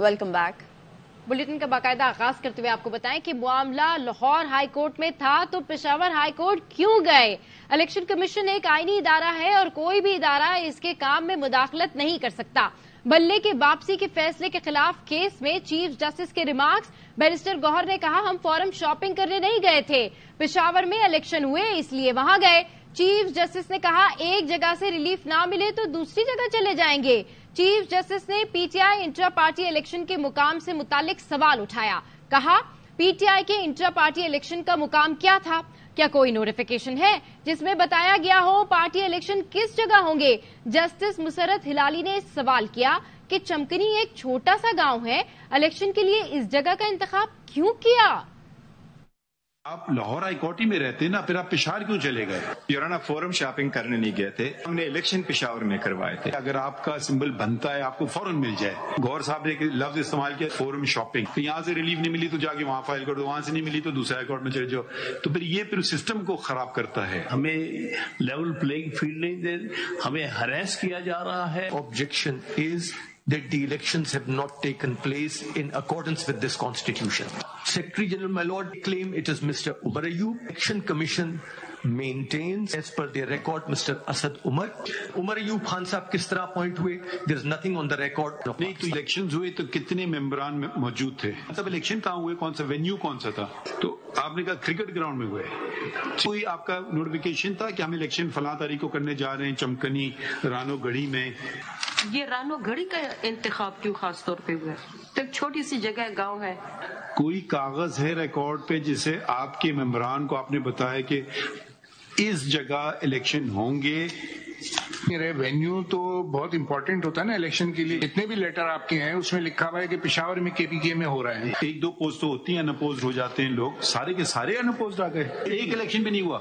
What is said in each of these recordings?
Welcome back. Bulletin का बाकायदा आगाज करते हुए आपको बताएं कि मामला लाहौर हाई कोर्ट में था तो पेशावर हाई कोर्ट क्यों गए? इलेक्शन कमीशन एक आईनी इदारा है और कोई भी इदारा इसके काम में मुदाखलत नहीं कर सकता। बल्ले के वापसी के फैसले के खिलाफ केस में चीफ जस्टिस के रिमार्क्स। बैरिस्टर गौहर ने कहा, हम फॉरम शॉपिंग करने नहीं गए थे, पेशावर में इलेक्शन हुए इसलिए वहां गए। चीफ जस्टिस ने कहा, एक जगह से रिलीफ ना मिले तो दूसरी जगह चले जाएंगे। चीफ जस्टिस ने पीटीआई इंट्रा पार्टी इलेक्शन के मुकाम से मुतालिक सवाल उठाया। कहा, पीटीआई के इंट्रा पार्टी इलेक्शन का मुकाम क्या था? क्या कोई नोटिफिकेशन है जिसमें बताया गया हो पार्टी इलेक्शन किस जगह होंगे? जस्टिस मुसरत हिलाली ने सवाल किया कि चमकनी एक छोटा सा गांव है, इलेक्शन के लिए इस जगह का इंतखाब क्यों किया? आप लाहौर हाई कोर्ट ही में रहते ना, फिर आप पेशावर क्यों चले गए? योराना फोरम शॉपिंग करने नहीं गए थे, हमने इलेक्शन पेशावर में करवाए थे। अगर आपका सिंबल बनता है आपको फौरन मिल जाए। गौर साहब ने एक लफ्ज इस्तेमाल किया, फोरम शॉपिंग। तो यहाँ से रिलीफ नहीं मिली तो जाके वहाँ फाइल कर दो, वहाँ से नहीं मिली तो दूसरे हाई कोर्ट में चले जाओ। तो फिर ये फिर सिस्टम को खराब करता है। हमें लेवल प्लेइंग फील्ड नहीं दे, हमें हरेस किया जा रहा है। Objection is that the elections have not taken place in accordance with this constitution. Secretary General, my lord, claim it is Mr. Umar Ayub. Election Commission maintains, as per their record, Mr. Asad Umar. Umar Ayub Khan साहब किस तरह appoint हुए? There is nothing on the record. नहीं तो election हुए तो कितने मेंबरान मौजूद थे? मतलब इलेक्शन कहाँ हुए, कौन सा वेन्यू कौन सा था? तो आपने कहा क्रिकेट ग्राउंड में हुए। कोई आपका नोटिफिकेशन था कि हम इलेक्शन फलां तारीख को करने जा रहे हैं चमकनी रानो गढ़ी में? ये रानो घड़ी का इंतखाब क्यों खास तौर पे हुआ? तो एक छोटी सी जगह गांव है। कोई कागज है रिकॉर्ड पे जिसे आपके मेंबरान को आपने बताया कि इस जगह इलेक्शन होंगे? वेन्यू तो बहुत इंपॉर्टेंट होता है ना इलेक्शन के लिए। जितने भी लेटर आपके हैं उसमें लिखा हुआ है कि पेशावर में केपीके में हो रहा है। एक दो पोस्ट तो होती है, अनअपोज्ड हो जाते हैं लोग। सारे के सारे अनअपोज्ड आ गए। एक इलेक्शन भी नहीं हुआ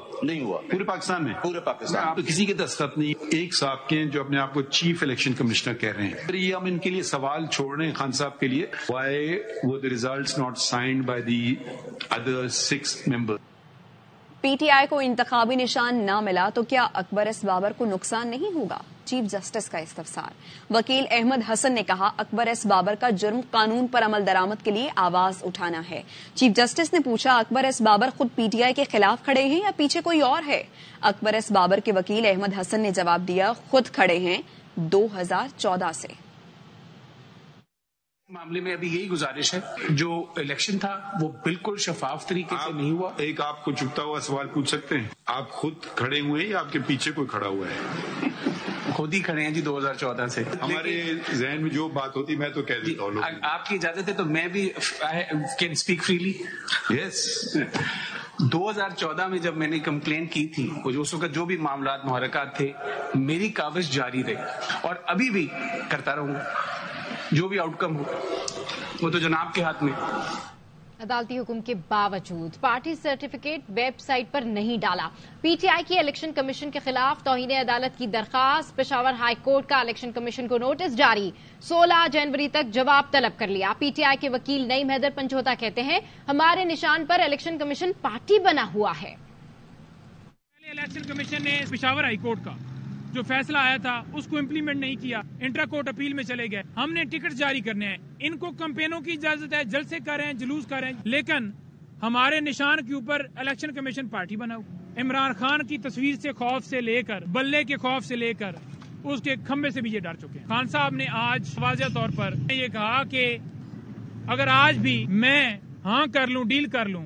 पूरे पाकिस्तान में। पूरे पाकिस्तान तो किसी के दस्तखत नहीं। एक साहब के जो अपने आप को चीफ इलेक्शन कमिश्नर कह रहे हैं, ये हम इनके लिए सवाल छोड़ रहे हैं खान साहब के लिए, why were the results not signed by the other 6 members? PTI को इंतखाबी निशान न मिला तो क्या अकबर एस बाबर को नुकसान नहीं होगा? चीफ जस्टिस का इस्तफसार। वकील अहमद हसन ने कहा, अकबर एस बाबर का जुर्म कानून पर अमल दरामद के लिए आवाज उठाना है। चीफ जस्टिस ने पूछा, अकबर एस बाबर खुद पीटीआई के खिलाफ खड़े हैं या पीछे कोई और है? अकबर एस बाबर के वकील अहमद हसन ने जवाब दिया, खुद खड़े हैं 2014 से। मामले में अभी यही गुजारिश है, जो इलेक्शन था वो बिल्कुल शफाफ तरीके से नहीं हुआ। एक आपको चुभता हुआ सवाल पूछ सकते हैं, आप खुद खड़े हुए हैं या आपके पीछे कोई खड़ा हुआ है? खुद ही खड़े हैं जी 2014 से। हमारे जहन में जो बात होती मैं तो कह देता हूँ। आपकी इजाजत है तो मैं भी कैन स्पीक फ्रीली। यस। 2014 में जब मैंने कंप्लेन की थी, उस वक्त जो भी मामलात मुहर्रकात थे, मेरी काबिज जारी रही और अभी भी करता रहूंगा। जो भी आउटकम हो वो तो जनाब के हाथ में। अदालती हुक्म के बावजूद पार्टी सर्टिफिकेट वेबसाइट पर नहीं डाला। पीटीआई की इलेक्शन कमीशन के खिलाफ तौहीन अदालत की दरखास्त। पेशावर हाई कोर्ट का इलेक्शन कमीशन को नोटिस जारी। 16 जनवरी तक जवाब तलब कर लिया। पीटीआई के वकील नईम हैदर पंचोता कहते हैं, हमारे निशान पर इलेक्शन कमीशन पार्टी बना हुआ है। इलेक्शन कमीशन ने पेशावर हाई कोर्ट का जो फैसला आया था उसको इम्प्लीमेंट नहीं किया, इंट्रा कोर्ट अपील में चले गए। हमने टिकट जारी करने हैं, इनको कैंपेनों की इजाजत है, जलसे कर रहे हैं, जुलूस कर रहे हैं, लेकिन हमारे निशान के ऊपर इलेक्शन कमीशन पार्टी बना हुआ। इमरान खान की तस्वीर से खौफ से लेकर, बल्ले के खौफ से लेकर उसके खंबे से भी ये डर चुके हैं। खान साहब ने आज वाज़ेह तौर पर ये कहा कि अगर आज भी मैं हाँ कर लूं, डील कर लूं,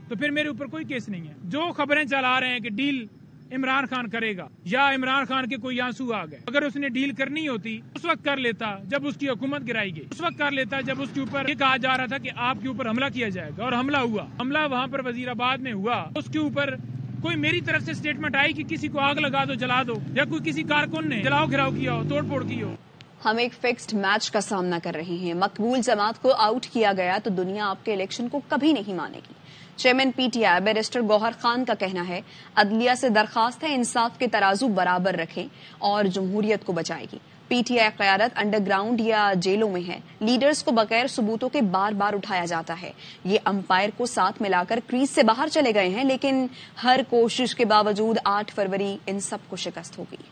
तो फिर मेरे ऊपर कोई केस नहीं है। जो खबरें चला रहे हैं कि डील इमरान खान करेगा या इमरान खान के कोई आंसू आ गए, अगर उसने डील करनी होती उस वक्त कर लेता जब उसकी हुकूमत गिराई गई, उस वक्त कर लेता जब उसके ऊपर ये कहा जा रहा था कि आपके ऊपर हमला किया जाएगा, और हमला हुआ। हमला वहां पर वजीराबाद में हुआ, उसके ऊपर कोई मेरी तरफ से स्टेटमेंट आई कि किसी को आग लगा दो, जला दो, या कोई किसी कारकुन ने जलाओ घिराव किया हो, तोड़ फोड़ की हो। हम एक फिक्स्ड मैच का सामना कर रहे हैं। मकबूल जमात को आउट किया गया तो दुनिया आपके इलेक्शन को कभी नहीं मानेगी। Chairman PTI barrister Gohar Khan का कहना है, अदलिया से दरखास्त है इंसाफ के तराजू बराबर रखें और जमहूरियत को बचाएगी। पीटीआई क़यादत अंडरग्राउंड या जेलों में है। लीडर्स को बगैर सबूतों के बार बार उठाया जाता है। ये अंपायर को साथ मिलाकर क्रीज से बाहर चले गए हैं, लेकिन हर कोशिश के बावजूद 8 फरवरी इन सबको शिकस्त होगी।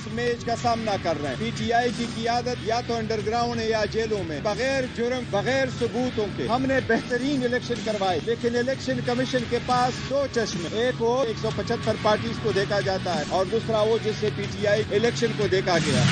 اس میچ کا سامنا کر رہے ہیں. پی ٹی آئی کی قیادت یا تو انڈر گراؤنڈ ہے یا جیلوں میں بغیر جرم بغیر ثبوتوں کے. ہم نے بہترین الیکشن کروائے لیکن الیکشن کمیشن کے پاس دو چشمے, ایک وہ 175 پارٹیز کو دیکھا جاتا ہے اور دوسرا وہ جس سے پی ٹی آئی الیکشن کو دیکھا گیا.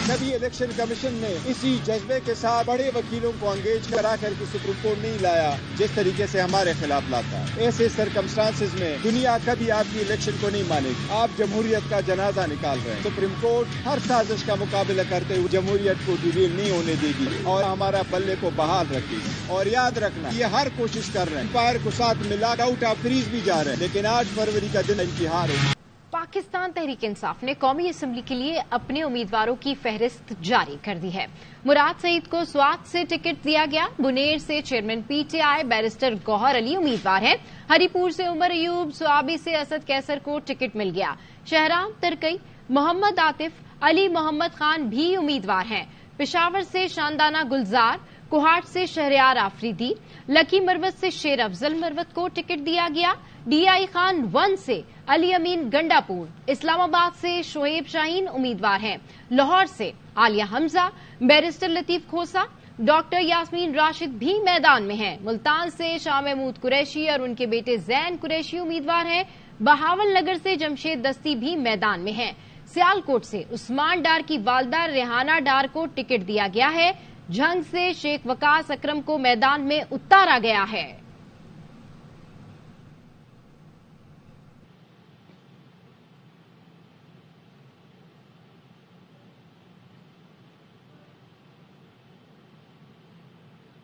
کبھی الیکشن کمیشن نے اسی جذبے کے ساتھ بڑے وکیلوں کو انگیج کرا کر کے سپریم کورٹ نہیں لایا جس طریقے سے ہمارے خلاف لاتا ہے. ایسے سرکمسٹانسز میں دنیا کبھی آپ کی الیکشن کو نہیں مانے گی. آپ جمہوریت کا جنازہ نکال رہے ہیں. سپریم کورٹ ہر سازش کا مقابلہ کرتے ہوئے جمہوریت کو ڈیویل نہیں ہونے دے گی اور ہمارا بلے کو بحال رکھے گی. اور یاد رکھنا یہ ہر کوشش کر رہے ہیں, امپائر کو ساتھ ملا آؤٹ آف فریز بھی جا رہے ہیں, لیکن 8 فروری کا دن ان کی ہار ہوگی. پاکستان تحریک انصاف نے قومی اسمبلی کے لیے اپنے امیدواروں کی فہرست جاری کر دی ہے. مراد سعید کو سوات سے ٹکٹ دیا گیا. بنیر سے chairman P T I barrister Gohar Ali امیدوار ہیں. ہری پور سے عمر ایوب, سوابی سے اسد کیسر کو ٹکٹ مل گیا. شہرام ترکئی, محمد عاطف, علی محمد خان بھی امیدوار ہیں. پشاور سے شاندانہ گلزار, کوہاٹ سے شہریار آفریدی, لکی مروت سے شیر افضل مروت کو ٹکٹ دیا گیا. ڈی آئی خان 1 سے علی امین گنڈا پور, اسلام آباد سے شعیب شاہین امیدوار ہیں. لاہور سے عالیہ حمزہ, بیرسٹر لطیف کھوسا, ڈاکٹر یاسمین راشد بھی میدان میں ہیں. ملتان سے شاہ محمود قریشی اور ان کے بیٹے زین قریشی امیدوار ہیں. بہاول نگر سے جمشید دستی بھی میدان میں ہیں. سیالکوٹ سے عثمان ڈار کی والدہ ریحانہ ڈار کو ٹکٹ دیا گیا ہے. جھنگ سے شیخ وقاص اکرم کو میدان میں اتارا گیا ہے.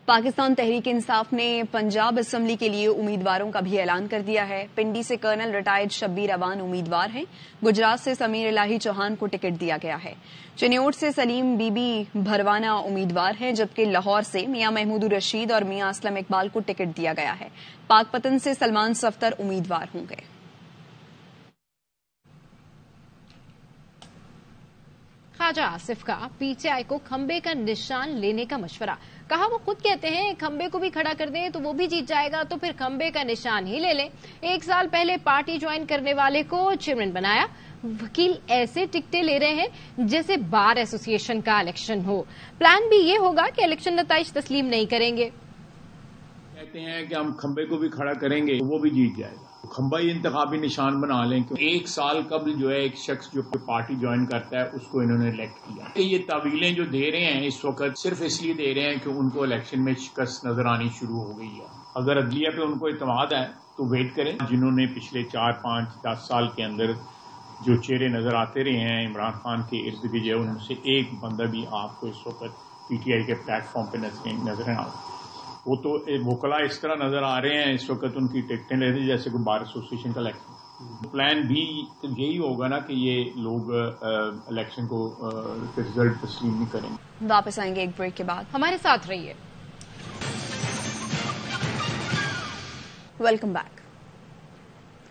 پاکستان تحریک انصاف نے پنجاب اسمبلی کے لیے امیدواروں کا بھی اعلان کر دیا ہے. پنڈی سے کرنل ریٹائرڈ شبیر اوان امیدوار ہیں. گجرات سے سمیر الہی چوہان کو ٹکٹ دیا گیا ہے. چنیوٹ سے سلیم بی بی بھروانہ امیدوار ہیں, جبکہ لاہور سے میاں محمود الرشید اور میاں اسلم اقبال کو ٹکٹ دیا گیا ہے. پاک پتن سے سلمان صفتر امیدوار ہوں گے. خواجہ آصف کا پی ٹی آئی کو کھمبے کا نشان لینے کا مشورہ. کہا وہ خود کہتے ہیں کھمبے کو بھی کھڑا کر دیں تو وہ بھی جیت جائے گا, تو پھر کھمبے کا نشان ہی لے لیں. 1 سال پہلے پارٹی جوائن کرنے والے کو چیئرمین بنایا. وکیل ایسے ٹکٹیں لے رہے ہیں جیسے بار ایسوسی ایشن کا الیکشن ہو. پلان بھی یہ ہوگا کہ الیکشن نتائج تسلیم نہیں کریں گے. کہتے ہیں کہ ہم کھمبے کو بھی کھڑا کریں گے تو وہ بھی جیت جائے گا. کھمبا ہی انتخابی نشان بنا لیں کہ 1 سال قبل جو ہے ایک شخص جو پارٹی جوائن کرتا ہے اس کو انہوں نے الیکٹ کیا. یہ تعویلیں جو دے رہے ہیں اس وقت صرف اس لیے دے رہے ہیں کہ ان کو الیکشن میں شکست نظر آنی شروع ہو گئی ہے. اگر عدلیہ پہ ان کو اعتماد ہے تو ویٹ کریں. جنہوں نے پچھلے 4, 5, 10 سال کے اندر جو چہرے نظر آتے رہے ہیں عمران خان کے ارد گرد, ان سے ایک بندہ بھی آپ کو اس وقت پی ٹی آئی کے پلیٹ فارم پہ نظر نہ آتا. وہ تو وکلا اس طرح نظر آ رہے ہیں اس وقت ان کی ٹکٹیں لے رہے جیسے کہ بار ایسوسیشن کا الیکشن. پلان بھی یہی ہوگا نا کہ یہ لوگ الیکشن کو رزلٹ تسلیم نہیں کریں گے. واپس آئیں گے ایک بریک کے بعد, ہمارے ساتھ رہیے. Welcome back.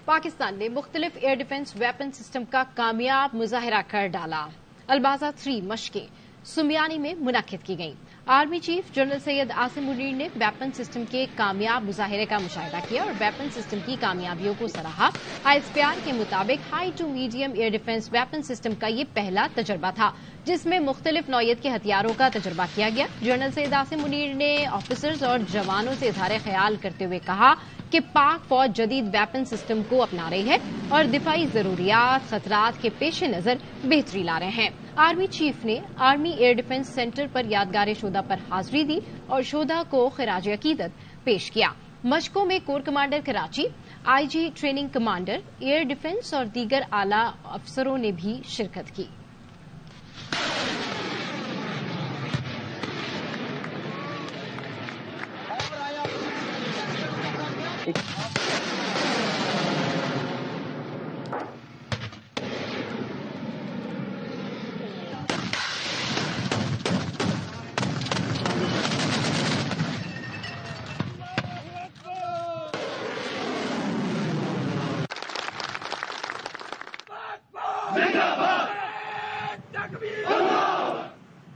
پاکستان نے مختلف ایئر ڈیفنس ویپن سسٹم کا کامیاب مظاہرہ کر ڈالا. البازا 3 مشقیں سمیانی میں منعقد کی گئیں. Army chief general Syed Asim Munir نے ویپن سسٹم کے کامیاب مظاہرے کا مشاہدہ کیا اور ویپن سسٹم کی کامیابیوں کو سراہا. ISPR کے مطابق high to medium air defence weapon system کا یہ پہلا تجربہ تھا جس میں مختلف نوعیت کے ہتھیاروں کا تجربہ کیا گیا. جنرل سید عاصم منیر نے آفیسرز اور جوانوں سے اظہار خیال کرتے ہوئے کہا کہ پاک فوج جدید ویپن سسٹم کو اپنا رہی ہے اور دفاعی ضروریات خطرات کے پیش نظر بہتری لا رہے ہیں. آرمی چیف نے آرمی ایئر ڈیفنس سینٹر پر یادگار شہدا پر حاضری دی اور شہدا کو خراج عقیدت پیش کیا. مشقوں میں corps commander Karachi, IG training commander, air defence اور دیگر اعلی افسروں نے بھی شرکت کی.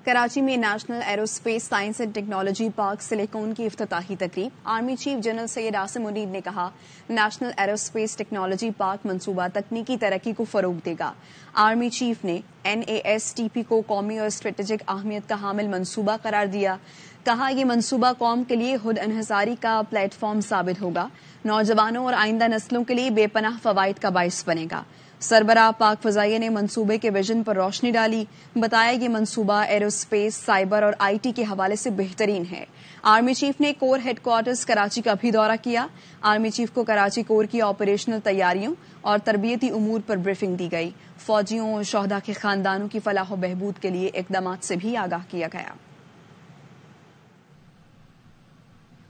کراچی میں national aerospace science and technology park silicone کی افتتاحی تقریب. Army chief general Syed Asim Munir نے کہا نیشنل ایروسپیس ٹیکنالوجی پارک منصوبہ تکنیکی ترقی کو فروغ دے گا. آرمی چیف نے NASTP کو قومی اور اسٹریٹجک اہمیت کا حامل منصوبہ قرار دیا. کہا یہ منصوبہ قوم کے لیے خود انحصاری کا پلیٹ فارم ثابت ہوگا، نوجوانوں اور آئندہ نسلوں کے لیے بے پناہ فوائد کا باعث بنے گا. سربراہ پاک فضائیہ نے منصوبے کے ویژن پر روشنی ڈالی. بتایا یہ منصوبہ ایروسپیس، سائبر اور IT کے حوالے سے بہترین ہے. آرمی چیف نے کور ہیڈ کوارٹرز کراچی کا بھی دورہ کیا. آرمی چیف کو کراچی کور کی آپریشنل تیاریوں اور تربیتی امور پر بریفنگ دی گئی. فوجیوں اور شہدا کے خاندانوں کی فلاح و بہبود کے لیے اقدامات سے بھی آگاہ کیا گیا.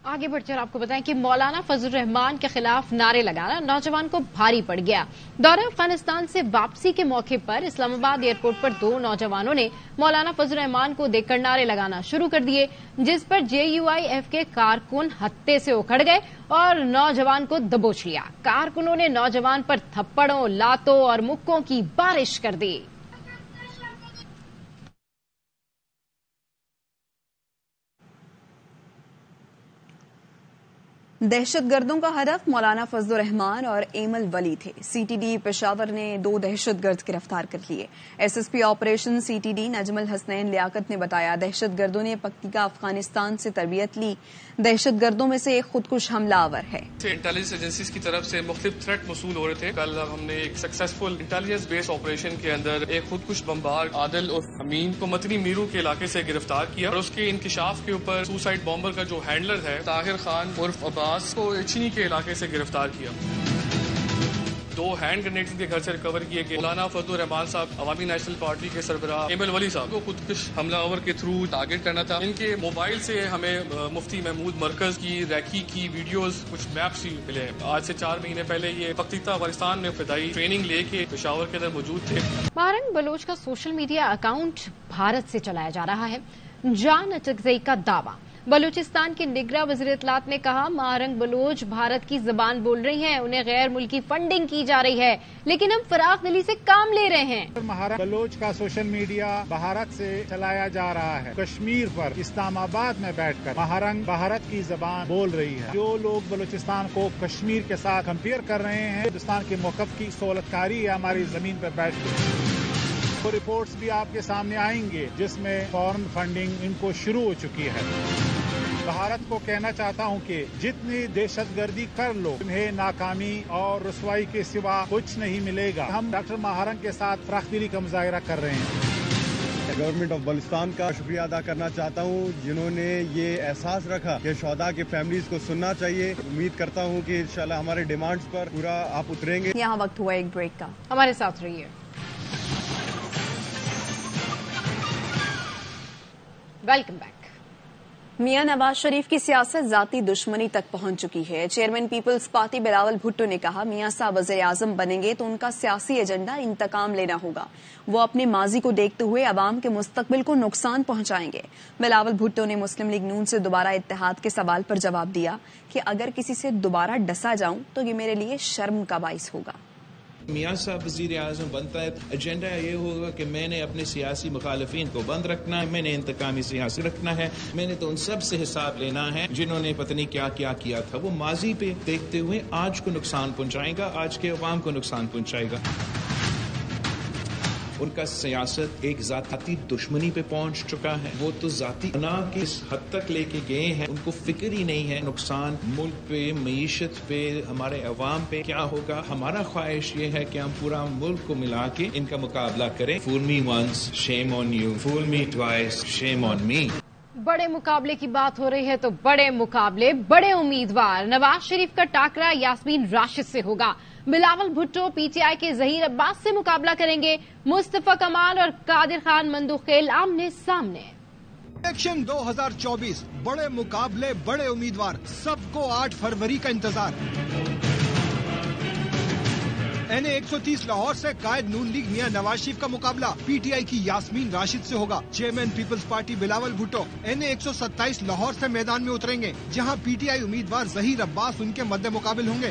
آگے بڑھ کر آپ کو بتائیں کہ مولانا فضل الرحمان کے خلاف نعرے لگانا نوجوان کو بھاری پڑ گیا. دورہ افغانستان سے واپسی کے موقع پر اسلام آباد ایئرپورٹ پر 2 نوجوانوں نے مولانا فضل الرحمان کو دیکھ کر نعرے لگانا شروع کر دیے، جس پر JUIF کے کارکن ہتے سے اکھڑ گئے اور نوجوان کو دبوچ لیا. کارکنوں نے نوجوان پر تھپڑوں، لاتوں اور مکوں کی بارش کر دی. دہشت گردوں کا ہدف مولانا فضل الرحمان اور ایمل ولی تھے. CTD پشاور نے 2 دہشت گرد گرفتار کر لیے. SSP آپریشن CTD نجم الحسنین لیاقت نے بتایا دہشت گردوں نے پکتیکا افغانستان سے تربیت لی. دہشت گردوں میں سے ایک خودکش حملہ آور ہے. انٹیلیجنس ایجنسیز کی طرف سے مختلف تھریٹ موصول ہو رہے تھے. کل ہم نے ایک سکسیسفل انٹیلیجنس بیس آپریشن کے اندر ایک خودکش بمبار عادل اور امین کو متنی میرو کے علاقے سے گرفتار کیا اور اس کے انکشاف کے اوپر سوسائڈ بامبر کا جو ہینڈلر ہے طاہر خان عرف عباس کو چینی کے علاقے سے گرفتار کیا. 2 ہینڈ گرینیڈز کے گھر سے ریکور کیے گئے. مولانا فضل الرحمان صاحب عوامی نیشنل پارٹی کے سربراہ ایمل ولی صاحب کو خودکش حملہ آور کے تھرو ٹارگٹ کرنا تھا. ان کے موبائل سے ہمیں مفتی محمود مرکز کی ریکی کی ویڈیوز، کچھ میپس بھی ملے. آج سے 4 مہینے پہلے یہ پکتیکا افغانستان میں فدائی ٹریننگ لے کے پشاور کے اندر موجود تھے. مہرنگ بلوچ کا سوشل میڈیا اکاؤنٹ بھارت سے چلایا جا رہا ہے. جان اٹکزئی کا دعویٰ. بلوچستان کے نگراں وزیر اطلاعات نے کہا مہرنگ بلوچ بھارت کی زبان بول رہی ہیں، انہیں غیر ملکی فنڈنگ کی جا رہی ہے، لیکن ہم فراخ دلی سے کام لے رہے ہیں. مہرنگ بلوچ کا سوشل میڈیا بھارت سے چلایا جا رہا ہے. کشمیر پر اسلام آباد میں بیٹھ کر مہرنگ بھارت کی زبان بول رہی ہے. جو لوگ بلوچستان کو کشمیر کے ساتھ کمپیئر کر رہے ہیں، ہندوستان کے موقف کی سہولت کاری ہے ہماری زمین پر بیٹھ کر. رپورٹس بھی آپ کے سامنے آئیں گے جس میں فورن فنڈنگ ان کو شروع ہو چکی ہے. بھارت کو کہنا چاہتا ہوں کہ جتنی دہشت گردی کر لو تمہیں ناکامی اور رسوائی کے سوا کچھ نہیں ملے گا. ہم ڈاکٹر مہرنگ کے ساتھ فراخ دلی کا مظاہرہ کر رہے ہیں. گورنمنٹ آف بلوچستان کا شکریہ ادا کرنا چاہتا ہوں جنہوں نے یہ احساس رکھا کہ شہداء کے فیملیز کو سننا چاہیے. امید کرتا ہوں کہ انشاءاللہ ہمارے ڈیمانڈز پر پورا آپ اتریں گے. یہاں وقت ہوا ایک بریک کا. ہمارے ساتھ رہیے. Welcome back. میاں نواز شریف کی سیاست ذاتی دشمنی تک پہنچ چکی ہے. Chairman Peoples Party Bilawal Bhutto نے کہا میاں صاحب وزیر اعظم بنیں گے تو ان کا سیاسی ایجنڈا انتقام لینا ہوگا. وہ اپنے ماضی کو دیکھتے ہوئے عوام کے مستقبل کو نقصان پہنچائیں گے. بلاول بھٹو نے مسلم لیگ نون سے دوبارہ اتحاد کے سوال پر جواب دیا کہ اگر کسی سے دوبارہ ڈسا جاؤں تو یہ میرے لیے شرم کا باعث ہوگا. میاں صاحب وزیر اعظم بنتا ہے، ایجنڈا یہ ہوگا کہ میں نے اپنے سیاسی مخالفین کو بند رکھنا ہے، میں نے انتقامی سیاسی رکھنا ہے، میں نے تو ان سب سے حساب لینا ہے جنہوں نے پتہ نہیں کیا کیا تھا. وہ ماضی پہ دیکھتے ہوئے آج کو نقصان پہنچائے گا، آج کے عوام کو نقصان پہنچائے گا. ان کا سیاست ایک ذاتی دشمنی پہ پہنچ چکا ہے. وہ تو ذاتی گناہ کی اس حد تک لے کے گئے ہیں، ان کو فکر ہی نہیں ہے نقصان ملک پہ، معیشت پہ، ہمارے عوام پہ کیا ہوگا. ہمارا خواہش یہ ہے کہ ہم پورا ملک کو ملا کے ان کا مقابلہ کریں. Fool me once shame on you, fool me twice shame on me. بڑے مقابلے کی بات ہو رہی ہے تو بڑے مقابلے، بڑے امیدوار. نواز شریف کا ٹاکرا یاسمین راشد سے ہوگا. بلاول بھٹو PTI کے ظہیر عباس سے مقابلہ کریں گے. مصطفیٰ کمال اور قادر خان مندوخیل آمنے سامنے. الیکشن 2024 بڑے مقابلے، بڑے امیدوار. سب کو 8 فروری کا انتظار. NA 130 لاہور سے قائد نون لیگ میاں نواز شریف کا مقابلہ PTI کی یاسمین راشد سے ہوگا. Chairman Peoples Party Bilawal Bhutto NA 127 Lahore سے میدان میں اتریں گے، جہاں PTI امیدوار ظہیر عباس ان کے مد مقابل ہوں گے.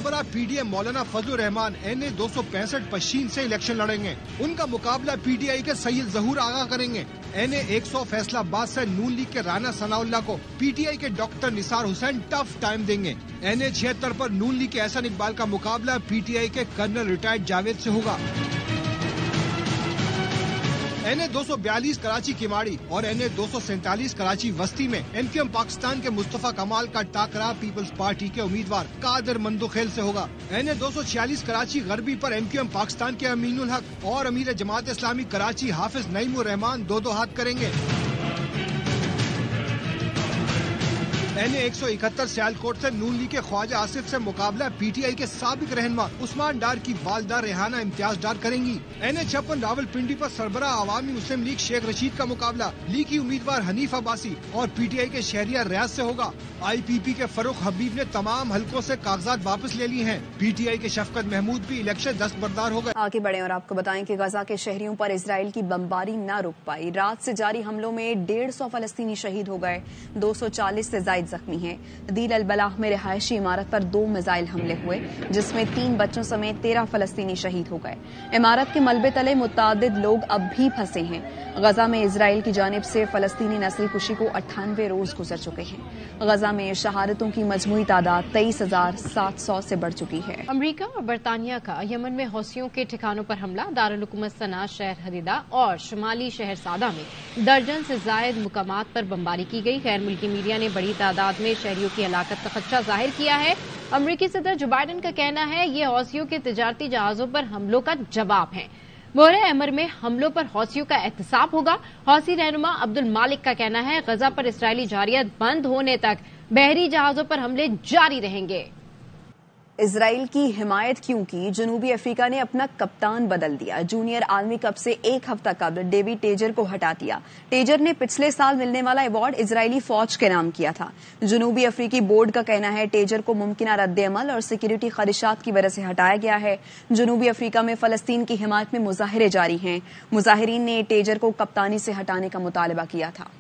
सरबराह PDI मौलाना फजल रहमान NA 265 पश्चिम से इलेक्शन लड़ेंगे। उनका मुकाबला PTI के सैयद जहूर आगा करेंगे। NA 100 फैसलाबाद से नून लीग के राना सनाउल्लाह को PTI के doctor Nisar Hussain tough time देंगे। NA 76 पर नून लीग के एहसन इकबाल का मुकाबला PTI के कर्नल रिटायर्ड जावेद से होगा। NA 242 कराची किमाड़ी और NA 247 कराची वस्ती में MQM पाकिस्तान के मुस्तफा कमाल का टाकरा पीपल्स पार्टी के उम्मीदवार कादर मंदोखेल से होगा। NA 246 कराची गरबी पर MQM पाकिस्तान के अमीनुल हक और अमीर जमात इस्लामी कराची हाफिज नईमुर रहमान दो हाथ करेंगे। NA 171 सियालकोट से नून लीग के ख्वाजा आसिफ से मुकाबला PTI के साबिक रहनुमा उस्मान डार की वालदा रेहाना इम्तियाज डार करेंगी। NA 56 रावलपिंडी पर सरबराह अवामी मुस्लिम लीग शेख रशीद का मुकाबला लीग की उम्मीदवार हनीफ अब्बासी और PTI के शहरिया रियाज से होगा। IPP के फरूख हबीब ने तमाम हलकों से कागजात वापस ले लिए हैं। PTI के शफकत महमूद भी इलेक्शन दस्तबरदार हो गए। आगे बढ़े और आपको बताएं कि गजा के शहरियों पर इजराइल की बमबारी न रुक पाई। रात से जारी हमलों में 150 फलस्तीनी शहीद हो गए, 240 से ज्यादा जख्मी हैं। दील अल बलाह में रिहायशी इमारत पर 2 मिसाइल हमले हुए, जिसमें 3 बच्चों समेत 13 फलस्तीनी शहीद हो गए। इमारत के मलबे तले मुतादिद लोग अब भी फंसे हैं। गजा में इजराइल की जानिब से फलस्तीनी नस्ल कुशी को 98 रोज गुजर चुके हैं। गजा में शहादतों की मजमूई तादाद 23,700 से बढ़ चुकी है। अमरीका और बरतानिया का यमन में हौसियों के ठिकानों पर हमला, दारुल हुकूमत सना, शहर हदीदा और शुमाली शहर सादा में दर्जन से जायद मुकामात पर बमबारी की गई। गैर मुल्की मीडिया ने बड़ी तादाद में शहरियों की हलाकत का खदशा जाहिर किया है। अमरीकी सदर जो बाइडन का कहना है ये हौसियों के तिजारती जहाजों पर हमलों का जवाब है। मोहरे अमर में हमलों पर हौसियों का एहतसाब होगा। हौसी रहनुमा अब्दुल मालिक का कहना है गजा पर इसराइली जारियत बंद होने तक बहरी जहाजों पर हमले जारी रहेंगे। इजराइल की हिमायत क्यों की? जनूबी अफ्रीका ने अपना कप्तान बदल दिया। जूनियर आलमी कप से 1 हफ्ता कबल डेविड टेजर को हटा दिया। टेजर ने पिछले साल मिलने वाला अवार्ड इजरायली फौज के नाम किया था। जनूबी अफ्रीकी बोर्ड का कहना है टेजर को मुमकिन रद्द-ए-अमल और सिक्योरिटी खदशात की वजह से हटाया गया है। जनूबी अफ्रीका में फलस्तीन की हिमायत में मुजाहिरे जारी हैं। मुजाहिरीन ने टेजर को कप्तानी से हटाने का मुतालबा किया था।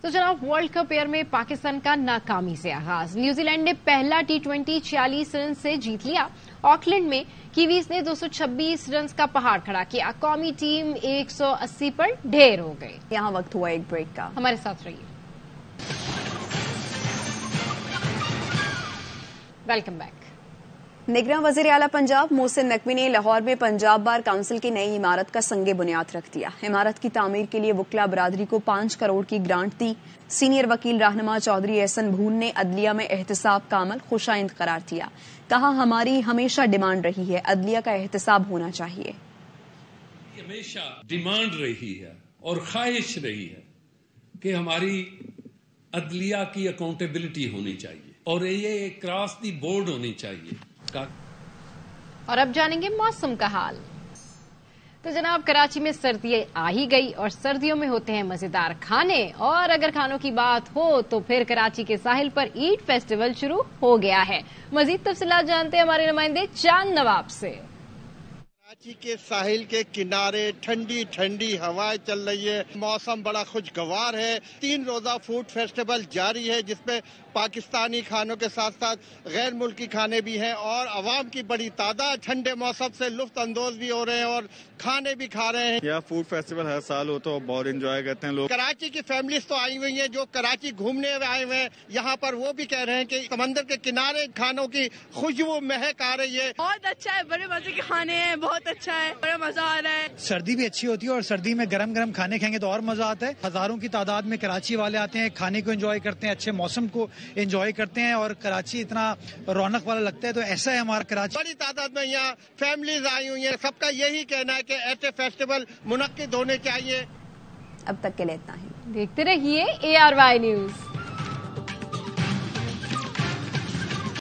तो जनाब, वर्ल्ड कप एयर में पाकिस्तान का नाकामी से आगाज। न्यूजीलैंड ने पहला T20 46 रन से जीत लिया। ऑकलैंड में कीवीज ने 226 रन का पहाड़ खड़ा किया। कौमी टीम 180 पर ढेर हो गई। यहाँ वक्त हुआ एक ब्रेक का, हमारे साथ रहिए। Welcome back. निगरान वज़ीर आला पंजाब मोहसिन नकवी ने लाहौर में पंजाब बार काउंसिल की नई इमारत का संगे बुनियाद रख दिया। इमारत की तामीर के लिए वकला बरादरी को 5 करोड़ की ग्रांट दी। सीनियर वकील रहनुमा चौधरी एहसन भून ने अदलिया में एहतसाब का अमल खुशाइंद करार दिया। कहा, हमारी हमेशा डिमांड रही है अदलिया का एहतसाब होना चाहिए। हमेशा डिमांड रही है और ख्वाहिश रही है कि हमारी अदलिया की अकाउंटेबिलिटी होनी चाहिए और ये क्रॉस दी बोर्ड होनी चाहिए। और अब जानेंगे मौसम का हाल। तो जनाब, कराची में सर्दी आ ही गई और सर्दियों में होते हैं मजेदार खाने, और अगर खानों की बात हो तो फिर कराची के साहिल पर ईद फेस्टिवल शुरू हो गया है। मजीद तफसीलात जानते हैं हमारे नुमाइंदे चांद नवाब से। कराची के साहिल के किनारे ठंडी ठंडी हवाएं चल रही है, मौसम बड़ा खुशगवार है। 3 रोजा फूड फेस्टिवल जारी है जिसमें पाकिस्तानी खानों के साथ साथ गैर मुल्की खाने भी हैं और अवाम की बड़ी तादाद ठंडे मौसम से लुफ्त अंदोज भी हो रहे हैं और खाने भी खा रहे हैं। यह फूड फेस्टिवल हर साल होता है, बहुत एंजॉय करते हैं लोग। कराची की फैमिलीज तो आई हुई हैं जो कराची घूमने आए हुए हैं, यहाँ पर वो भी कह रहे हैं कि समंदर के किनारे खानों की खुशबू महक आ रही है। बहुत अच्छा है, बड़े मजे के खाने हैं, बहुत अच्छा है, बड़ा मजा आ रहा है। सर्दी भी अच्छी होती है और सर्दी में गरम गरम खाने खाएंगे तो और मजा आता है। हजारों की तादाद में कराची वाले आते हैं, खाने को एंजॉय करते हैं, अच्छे मौसम को एंजॉय करते हैं और कराची इतना रौनक वाला लगता है। तो ऐसा है हमारा कराची। बड़ी तादाद में यहाँ फैमिलीज आई हुई है, सबका यही कहना है कि ऐसे फेस्टिवल मुनक्किद होने चाहिए। अब तक के लिए इतना ही। देखते रहिए ARY न्यूज।